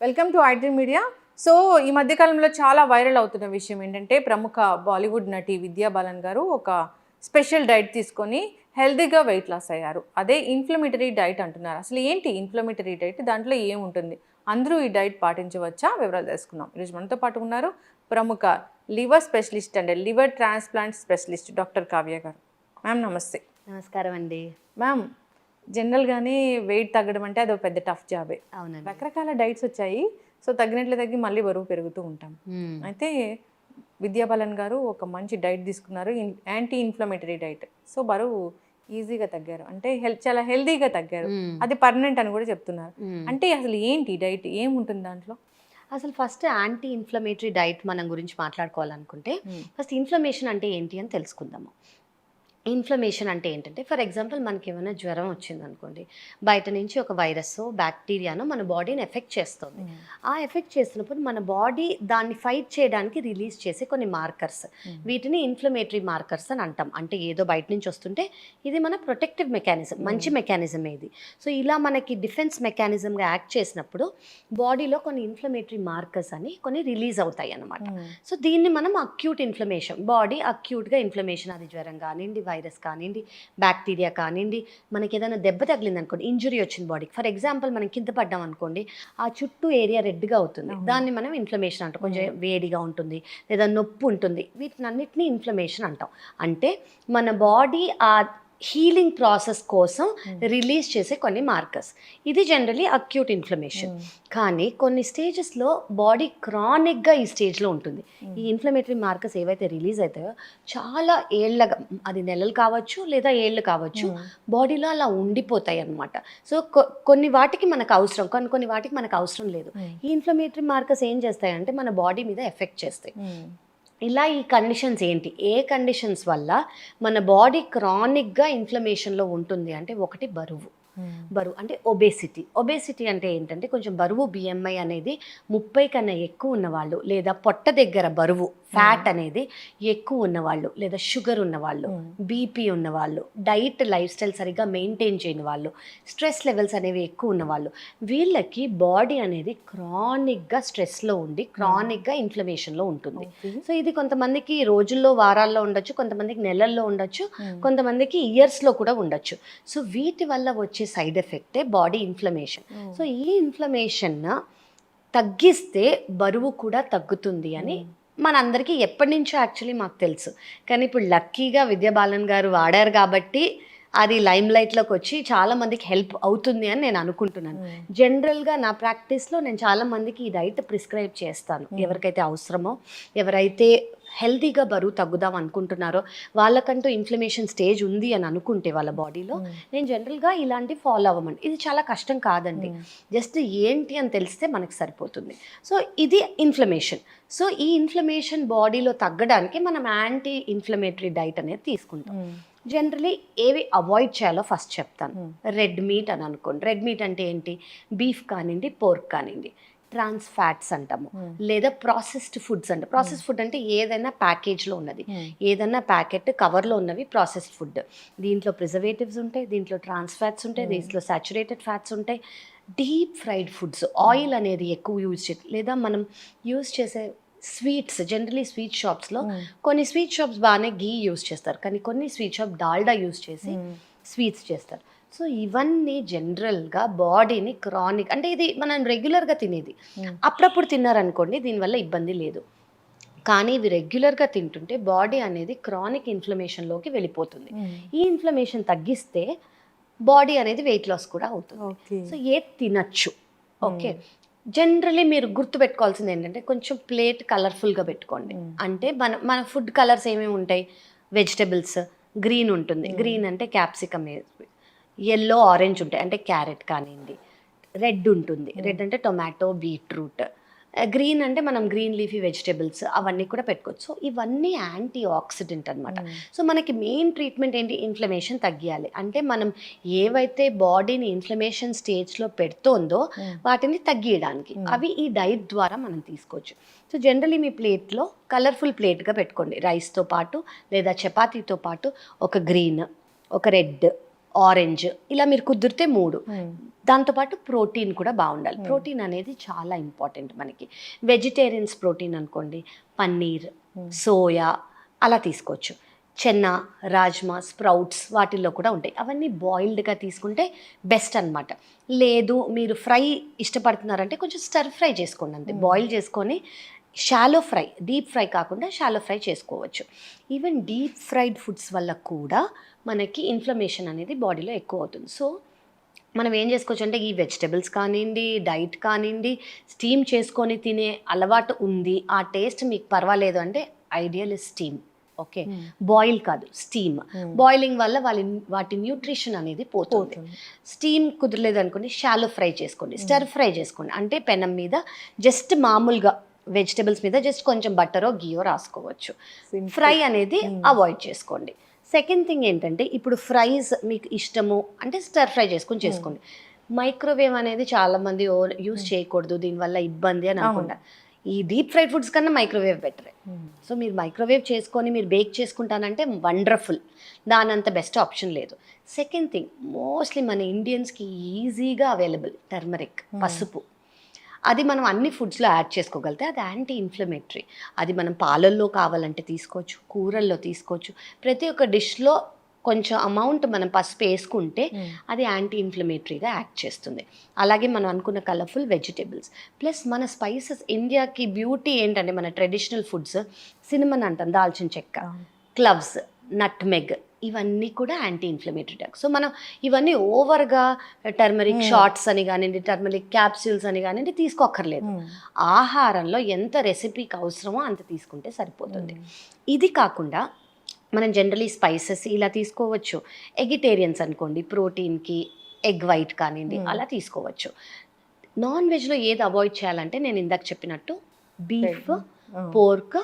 Welcome to iDream media. So ఈ మధ్యకాలంలో చాలా వైరల్ అవుతున్న విషయం ఏంటంటే ప్రముఖ బాలీవుడ్ నటి విద్యా బాలన్ గారు ఒక స్పెషల్ డైట్ తీసుకొని హెల్తీగా వెయిట్ లాస్ అయ్యారు. అదే ఇన్ఫ్లమేటరీ డైట్ అంటున్నారు. అసలు ఏంటి ఇన్ఫ్లమేటరీ డైట్, దాంట్లో ఏముంటుంది, అందరూ ఈ డైట్ పాటించవచ్చా, వివరాలు తెలుసుకుందాం. ఈరోజు మనతో పాటు ఉన్నారు ప్రముఖ liver specialist and liver transplant specialist doctor Kavya గారు. మ్యామ్ నమస్తే. నమస్కారం అండి. మ్యామ్, జనరల్గానే వెయిట్ తగ్గడం అంటే అదొక పెద్ద టఫ్ జాబే. అవునండి. రకరకాల డైట్స్ వచ్చాయి. సో తగ్గినట్లు తగ్గి మళ్ళీ బరువు పెరుగుతూ ఉంటాం. అయితే విద్యా బాలన్ గారు ఒక మంచి డైట్ తీసుకున్నారు, యాంటీ ఇన్ఫ్లమేటరీ డైట్. సో బరువు ఈజీగా తగ్గారు, అంటే చాలా హెల్దీగా తగ్గారు. అది పర్మనెంట్ అని కూడా చెప్తున్నారు. అంటే అసలు ఏంటి డైట్, ఏముంటుంది దాంట్లో? అసలు ఫస్ట్ యాంటీ ఇన్ఫ్లమేటరీ డైట్ మనం గురించి మాట్లాడుకోవాలనుకుంటే ఫస్ట్ ఇన్ఫ్లమేషన్ అంటే ఏంటి అని తెలుసుకుందాము. ఇన్ఫ్లమేషన్ అంటే ఏంటంటే, ఫర్ ఎగ్జాంపుల్ మనకి ఏమైనా జ్వరం వచ్చిందనుకోండి, బయట నుంచి ఒక వైరస్ బ్యాక్టీరియాను మన బాడీని ఎఫెక్ట్ చేస్తుంది. ఆ ఎఫెక్ట్ చేస్తున్నప్పుడు మన బాడీ దాన్ని ఫైట్ చేయడానికి రిలీజ్ చేసే కొన్ని మార్కర్స్, వీటిని ఇన్ఫ్లమేటరీ మార్కర్స్ అని అంటాం. అంటే ఏదో బయట నుంచి వస్తుంటే ఇది మన ప్రొటెక్టివ్ మెకానిజం, మంచి మెకానిజం ఇది. సో ఇలా మనకి డిఫెన్స్ మెకానిజంగా యాక్ట్ చేసినప్పుడు బాడీలో కొన్ని ఇన్ఫ్లమేటరీ మార్కర్స్ అని కొన్ని రిలీజ్ అవుతాయి అన్నమాట. సో దీన్ని మనం అక్యూట్ ఇన్ఫ్లమేషన్, బాడీ అక్యూట్గా ఇన్ఫ్లమేషన్, అది జ్వరం కానివ్వండి, వైరస్ కానివ్వండి, బ్యాక్టీరియా కానివ్వండి, మనకి ఏదైనా దెబ్బ తగిలింది అనుకోండి, ఇంజురీ వచ్చింది బాడీకి, ఫర్ ఎగ్జాంపుల్ మనం కింద పడ్డాం అనుకోండి, ఆ చుట్టూ ఏరియా రెడ్గా అవుతుంది, దాన్ని మనం ఇన్ఫ్లమేషన్ అంటాం. కొంచెం వేడిగా ఉంటుంది లేదా నొప్పి ఉంటుంది, వీటినన్నిటినీ ఇన్ఫ్లమేషన్ అంటాం. అంటే మన బాడీ ఆ హీలింగ్ ప్రాసెస్ కోసం రిలీజ్ చేసే కొన్ని మార్కర్స్. ఇది జనరలీ అక్యూట్ ఇన్ఫ్లమేషన్. కానీ కొన్ని స్టేజెస్లో బాడీ క్రానిక్గా ఈ స్టేజ్లో ఉంటుంది. ఈ ఇన్ఫ్లమేటరీ మార్కర్స్ ఏవైతే రిలీజ్ అవుతాయో చాలా ఏళ్ళగా, అది నెలలు కావచ్చు లేదా ఏళ్ళు కావచ్చు, బాడీలో అలా ఉండిపోతాయి అన్నమాట. సో కొన్ని వాటికి మనకు అవసరం, కొన్ని వాటికి మనకు అవసరం లేదు. ఈ ఇన్ఫ్లమేటరీ మార్కర్స్ ఏం చేస్తాయంటే మన బాడీ మీద ఎఫెక్ట్ చేస్తాయి. ఇలా ఈ కండిషన్స్ ఏంటి, ఏ కండిషన్స్ వల్ల మన బాడీ క్రానిక్గా ఇన్ఫ్లమేషన్లో ఉంటుంది అంటే, ఒకటి బరువు అంటే ఒబేసిటీ అంటే ఏంటంటే కొంచెం బరువు, బిఎంఐ అనేది 30 కన్నా ఎక్కువ ఉన్నవాళ్ళు, లేదా పొట్ట దగ్గర బరువు ఫ్యాట్ అనేది ఎక్కువ ఉన్నవాళ్ళు, లేదా షుగర్ ఉన్నవాళ్ళు, బీపీ ఉన్నవాళ్ళు, డైట్ లైఫ్ స్టైల్ సరిగ్గా మెయింటైన్ చేయని వాళ్ళు, స్ట్రెస్ లెవెల్స్ అనేవి ఎక్కువ ఉన్నవాళ్ళు, వీళ్ళకి బాడీ అనేది క్రానిక్గా స్ట్రెస్లో ఉండి క్రానిక్గా ఇన్ఫ్లమేషన్లో ఉంటుంది. సో ఇది కొంతమందికి రోజుల్లో, వారాల్లో ఉండొచ్చు, కొంతమందికి నెలల్లో ఉండొచ్చు, కొంతమందికి ఇయర్స్లో కూడా ఉండొచ్చు. సో వీటి వల్ల వచ్చే సైడ్ ఎఫెక్టే బాడీ ఇన్ఫ్లమేషన్. సో ఈ ఇన్ఫ్లమేషన్ తగ్గిస్తే బరువు కూడా తగ్గుతుంది అని మనందరికీ ఎప్పటి నుంచో యాక్చువల్లీ మాకు తెలుసు. కానీ ఇప్పుడు లక్కీగా విద్యా బాలన్ గారు వాడారు కాబట్టి అది లైమ్ లైట్లోకి వచ్చి చాలామందికి హెల్ప్ అవుతుంది అని నేను అనుకుంటున్నాను. జనరల్గా నా ప్రాక్టీస్లో నేను చాలామందికి ఈ డైట్ ప్రిస్క్రైబ్ చేస్తాను. ఎవరికైతే అవసరమో, ఎవరైతే హెల్తీగా బరువు తగ్గుదాం అనుకుంటున్నారో, వాళ్ళకంటూ ఇన్ఫ్లమేషన్ స్టేజ్ ఉంది అని అనుకుంటే వాళ్ళ బాడీలో, నేను జనరల్గా ఇలాంటివి ఫాలో అవ్వమండి. ఇది చాలా కష్టం కాదండి, జస్ట్ ఏంటి అని తెలిస్తే మనకు సరిపోతుంది. సో ఇది ఇన్ఫ్లమేషన్. సో ఈ ఇన్ఫ్లమేషన్ బాడీలో తగ్గడానికి మనం యాంటీ ఇన్ఫ్లమేటరీ డైట్ అనేది తీసుకుంటాం. జనరలీ ఏవి అవాయిడ్ చేయాలో ఫస్ట్ చెప్తాను. రెడ్ మీట్ అని అనుకోండి. రెడ్ మీట్ అంటే ఏంటి, బీఫ్ కానివ్వండి, పోర్క్ కానివ్వండి, ట్రాన్స్ ఫ్యాట్స్ అంటాము, లేదా ప్రాసెస్డ్ ఫుడ్స్ అంటే, ప్రాసెస్ ఫుడ్ అంటే ఏదైనా ప్యాకేజ్లో ఉన్నది, ఏదైనా ప్యాకెట్ కవర్లో ఉన్నవి ప్రాసెస్డ్ ఫుడ్. దీంట్లో ప్రిజర్వేటివ్స్ ఉంటాయి, దీంట్లో ట్రాన్స్ ఫ్యాట్స్ ఉంటాయి, దీంట్లో సాచురేటెడ్ ఫ్యాట్స్ ఉంటాయి. డీప్ ఫ్రైడ్ ఫుడ్స్, ఆయిల్ అనేది ఎక్కువ యూజ్ చేయాలి, లేదా మనం యూజ్ చేసే స్వీట్స్, జనరలీ స్వీట్ షాప్స్లో కొన్ని స్వీట్ షాప్స్ బాగానే గీ యూజ్ చేస్తారు, కానీ కొన్ని స్వీట్ షాప్ డాల్డా యూజ్ చేసి స్వీట్స్ చేస్తారు. సో ఇవన్నీ జనరల్గా బాడీని క్రానిక్, అంటే ఇది మనం రెగ్యులర్గా తినేది, అప్పుడప్పుడు తిన్నారనుకోండి దీనివల్ల ఇబ్బంది లేదు. కానీ ఇవి రెగ్యులర్గా తింటుంటే బాడీ అనేది క్రానిక్ ఇన్ఫ్లమేషన్లోకి వెళ్ళిపోతుంది. ఈ ఇన్ఫ్లమేషన్ తగ్గిస్తే బాడీ అనేది వెయిట్ లాస్ కూడా అవుతుంది. సో ఏది తినచ్చు. ఓకే, జనరలీ మీరు గుర్తుపెట్టుకోవాల్సింది ఏంటంటే కొంచెం ప్లేట్ కలర్ఫుల్గా పెట్టుకోండి. అంటే మన ఫుడ్ కలర్స్ ఏమేమి ఉంటాయి, వెజిటబుల్స్ గ్రీన్ ఉంటుంది, గ్రీన్ అంటే క్యాప్సికమ్, ఎల్లో ఆరెంజ్ ఉంటాయి అంటే క్యారెట్ కానివ్వండి, రెడ్ ఉంటుంది, రెడ్ అంటే టొమాటో, బీట్రూట్, గ్రీన్ అంటే మనం గ్రీన్ లీఫీ వెజిటబుల్స్ అవన్నీ కూడా పెట్టుకోవచ్చు. సో ఇవన్నీ యాంటీ ఆక్సిడెంట్ అనమాట. సో మనకి మెయిన్ ట్రీట్మెంట్ ఏంటి, ఇన్ఫ్లమేషన్ తగ్గియాలి అంటే మనం ఏవైతే బాడీని ఇన్ఫ్లమేషన్ స్టేజ్లో పెడుతోందో వాటిని తగ్గియడానికి అవి ఈ డైట్ ద్వారా మనం తీసుకోవచ్చు. సో జనరలీ మీ ప్లేట్లో కలర్ఫుల్ ప్లేట్గా పెట్టుకోండి, రైస్తో పాటు లేదా చపాతీతో పాటు ఒక గ్రీన్, ఒక రెడ్, ఆరెంజ్, ఇలా మీరు కుదిరితే 3. దాంతోపాటు ప్రోటీన్ కూడా బాగుండాలి. ప్రోటీన్ అనేది చాలా ఇంపార్టెంట్ మనకి. వెజిటేరియన్స్ ప్రోటీన్ అనుకోండి, పన్నీర్, సోయా అలా తీసుకోవచ్చు. చెన్న, రాజ్మా, స్ప్రౌట్స్ వాటిల్లో కూడా ఉంటాయి. అవన్నీ బాయిల్డ్గా తీసుకుంటే బెస్ట్ అనమాట. లేదు మీరు ఫ్రై ఇష్టపడుతున్నారంటే కొంచెం స్టర్ ఫ్రై చేసుకోండి అంతే. బాయిల్ చేసుకొని షాలో ఫ్రై, డీప్ ఫ్రై కాకుండా షాలో ఫ్రై చేసుకోవచ్చు. ఈవెన్ డీప్ ఫ్రైడ్ ఫుడ్స్ వల్ల కూడా మనకి ఇన్ఫ్లమేషన్ అనేది బాడీలో ఎక్కువ అవుతుంది. సో మనం ఏం చేసుకోవచ్చు అంటే ఈ వెజిటబుల్స్ కానివ్వండి, డైట్ కానివ్వండి, స్టీమ్ చేసుకొని తినే అలవాటు ఉంది, ఆ టేస్ట్ మీకు పర్వాలేదు అంటే ideal is steam. Okay, boil కాదు, స్టీమ్. బాయిలింగ్ వల్ల వాటి న్యూట్రిషన్ అనేది పోతుంది. స్టీమ్ కుదరలేదు అనుకోండి, షాలో ఫ్రై చేసుకోండి, స్టర్ ఫ్రై చేసుకోండి. అంటే పెనం మీద జస్ట్ మామూలుగా వెజిటబుల్స్ మీద జస్ట్ కొంచెం బట్టరో గీయో రాసుకోవచ్చు. ఫ్రై అనేది అవాయిడ్ చేసుకోండి. సెకండ్ థింగ్ ఏంటంటే ఇప్పుడు ఫ్రైస్ మీకు ఇష్టము అంటే స్టర్ ఫ్రై చేసుకోండి. మైక్రోవేవ్ అనేది చాలామంది యూస్ చేయకూడదు, దీనివల్ల ఇబ్బంది అని అనుకుంటా. ఈ డీప్ ఫ్రైడ్ ఫుడ్స్ కన్నా మైక్రోవేవ్ బెటరే. సో మీరు మైక్రోవేవ్ చేసుకొని మీరు బేక్ చేసుకుంటానంటే వండర్ఫుల్, దానంత బెస్ట్ ఆప్షన్ లేదు. సెకండ్ థింగ్, మోస్ట్లీ మన ఇండియన్స్కి ఈజీగా అవైలబుల్ టర్మరిక్, పసుపు. అది మనం అన్ని ఫుడ్స్లో యాడ్ చేసుకోగలిగితే అది యాంటీ ఇన్ఫ్లమేటరీ. అది మనం పాలల్లో కావాలంటే తీసుకోవచ్చు, కూరల్లో తీసుకోవచ్చు. ప్రతి ఒక్క డిష్లో కొంచెం అమౌంట్ మనం పసుపు వేసుకుంటే అది యాంటీ ఇన్ఫ్లమేటరీగా యాక్ట్ చేస్తుంది. అలాగే మనం అనుకున్న కలర్ఫుల్ వెజిటేబుల్స్ ప్లస్ మన స్పైసెస్. ఇండియాకి బ్యూటీ ఏంటంటే మన ట్రెడిషనల్ ఫుడ్స్, సినిమన్ అంటాం, దాల్చిన చెక్క, క్లవ్స్, నట్మెగ్, ఇవన్నీ కూడా యాంటీ ఇన్ఫ్లమేటరీ డ్రగ్స్. సో మనం ఇవన్నీ ఓవర్గా టర్మరిక్ షార్ట్స్ అని కానివ్వండి, టర్మరిక్ క్యాప్సూల్స్ అని కానివ్వండి తీసుకోక్కర్లేదు. ఆహారంలో ఎంత రెసిపీకి అవసరమో అంత తీసుకుంటే సరిపోతుంది. ఇది కాకుండా మనం జనరలీ స్పైసెస్ ఇలా తీసుకోవచ్చు. ఎగిటేరియన్స్ అనుకోండి, ప్రోటీన్కి ఎగ్ వైట్ కానివ్వండి అలా తీసుకోవచ్చు. నాన్ వెజ్లో ఏది అవాయిడ్ చేయాలంటే నేను ఇందాక చెప్పినట్టు బీఫ్, పోర్క్,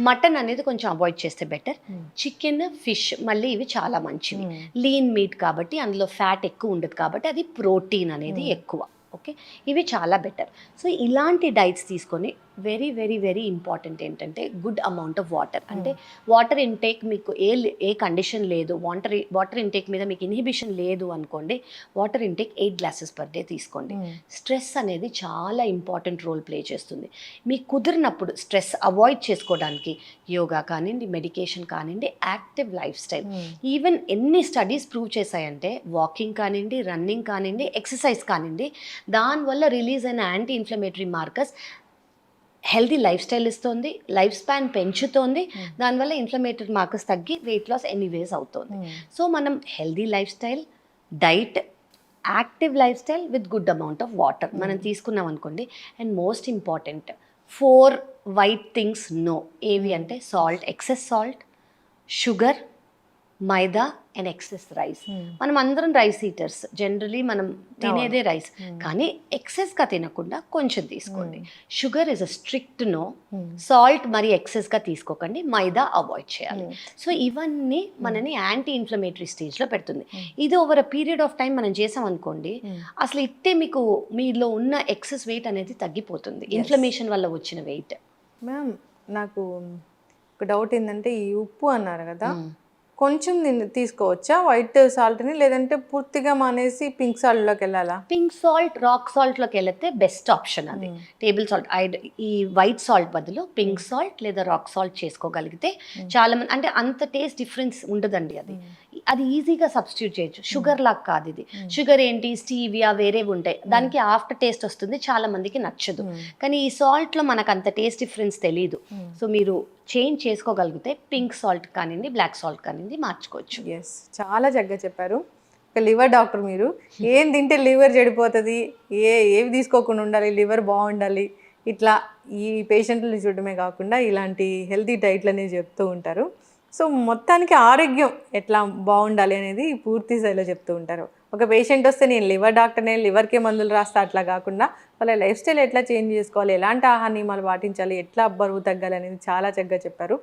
మటన్ అనేది కొంచెం అవాయిడ్ చేస్తే బెటర్. చికెన్, ఫిష్ మళ్ళీ ఇవి చాలా మంచివి. లీన్ మీట్ కాబట్టి అందులో ఫ్యాట్ ఎక్కువ ఉండదు కాబట్టి అది ప్రోటీన్ అనేది ఎక్కువ. ఓకే, ఇవి చాలా బెటర్. సో ఇలాంటి డైట్స్ తీసుకొని వెరీ వెరీ వెరీ ఇంపార్టెంట్ ఏంటంటే గుడ్ అమౌంట్ ఆఫ్ వాటర్. అంటే వాటర్ ఇంటేక్ మీకు ఏ కండిషన్ లేదు, వాటర్ ఇంటేక్ మీద మీకు ఇన్హిబిషన్ లేదు అనుకోండి, water intake 8 glasses per day తీసుకోండి. స్ట్రెస్ అనేది చాలా ఇంపార్టెంట్ రోల్ ప్లే చేస్తుంది. మీకు కుదిరినప్పుడు స్ట్రెస్ అవాయిడ్ చేసుకోవడానికి యోగా కానివ్వండి, మెడికేషన్ కానివ్వండి, యాక్టివ్ లైఫ్ స్టైల్. ఈవెన్ ఎన్ని స్టడీస్ ప్రూవ్ చేశాయంటే వాకింగ్ కానివ్వండి, రన్నింగ్ కానివ్వండి, ఎక్సర్సైజ్ కానివ్వండి, దానివల్ల రిలీజ్ అయిన anti inflammatory markers healthy life style ఇస్తుంది, లైఫ్ స్పాన్ పెంచుతోంది, దానివల్ల ఇన్ఫ్లమేటరీ మార్కర్స్ తగ్గి వెయిట్ లాస్ ఎనీవేస్ అవుతుంది. సో మనం healthy life style, diet, active life style with good amount of water మనం తీసుకున్నాం అనుకోండి. And most important 4 white things no. ఏవి అంటే salt, excess salt, sugar, maida and excess rice. మనం అందరం రైస్ ఈటర్స్, జనరలీ మనం తినేదే రైస్, కానీ ఎక్సెస్గా తినకుండా కొంచెం తీసుకోండి. Sugar is a strict no. Salt మరి ఎక్సెస్గా తీసుకోకండి, మైదా అవాయిడ్ చేయాలి. సో ఇవన్నీ మనని యాంటీ ఇన్ఫ్లమేటరీ స్టేజ్లో పెడుతుంది. ఇది over a period of time మనం చేసాం అనుకోండి, అసలు ఇట్టే మీకు మీలో ఉన్న ఎక్సెస్ వెయిట్ అనేది తగ్గిపోతుంది, ఇన్ఫ్లమేషన్ వల్ల వచ్చిన వెయిట్. మ్యామ్ నాకు ఒక డౌట్ ఏంటంటే ఈ ఉప్పు అన్నారు కదా, కొంచెం తీసుకోవచ్చా వైట్ సాల్ట్ని, లేదంటే పూర్తిగా మానేసి పింక్ సాల్ట్లోకి వెళ్ళాలా? పింక్ సాల్ట్, రాక్ సాల్ట్లోకి వెళితే బెస్ట్ ఆప్షన్ అది. టేబుల్ సాల్ట్, ఈ వైట్ సాల్ట్ బదులు పింక్ సాల్ట్ లేదా రాక్ సాల్ట్ చేసుకోగలిగితే చాలా మంది, అంటే అంత టేస్ట్ డిఫరెన్స్ ఉండదండి. అది ఈజీగా సబ్స్టిట్యూట్ చేయొచ్చు. షుగర్ లాగా కాదు ఇది. షుగర్ ఏంటి, స్టీవియా వేరేవి ఉంటాయి, దానికి ఆఫ్టర్ టేస్ట్ వస్తుంది, చాలా మందికి నచ్చదు. కానీ ఈ సాల్ట్లో మనకు అంత టేస్ట్ డిఫరెన్స్ తెలియదు. సో మీరు చేంజ్ చేసుకోగలిగితే పింక్ సాల్ట్ కానివ్వండి, బ్లాక్ సాల్ట్ కానివ్వండి మార్చుకోవచ్చు. ఎస్, చాలా చక్కగా చెప్పారు. ఒక లివర్ డాక్టర్ మీరు. ఏం తింటే లివర్ చెడిపోతుంది, ఏవి తీసుకోకుండా ఉండాలి, లివర్ బాగుండాలి, ఇట్లా ఈ పేషెంట్లను చూడడమే కాకుండా ఇలాంటి హెల్తీ డైట్లు అనేవి చెప్తూ ఉంటారు. సో మొత్తానికి ఆరోగ్యం ఎట్లా బాగుండాలి అనేది పూర్తి స్థాయిలో చెప్తూ ఉంటారు. ఒక పేషెంట్ వస్తే నేను లివర్ డాక్టర్నే, లివర్కే మందులు రాస్తా అట్లా కాకుండా వాళ్ళ లైఫ్ స్టైల్ ఎట్లా చేంజ్ చేసుకోవాలి, ఎలాంటి ఆహార నియమాలు పాటించాలి, ఎట్లా బరువు తగ్గాలి అనేది చాలా చక్కగా చెప్పారు.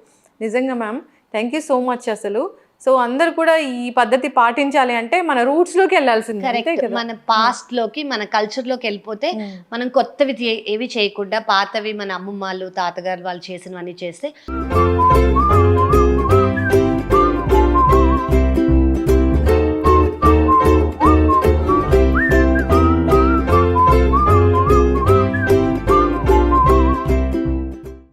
నిజంగా ma'am thank you so much. అసలు సో అందరు కూడా ఈ పద్ధతి పాటించాలి అంటే మన రూట్స్లోకి వెళ్ళాల్సింది. కరెక్ట్, మన పాస్ట్లోకి, మన కల్చర్లోకి వెళ్ళిపోతే మనం కొత్తవి ఏవి చేయకుండా పాతవి మన అమ్మమ్మలు, తాతగారు వాళ్ళు చేసినవన్నీ చేస్తే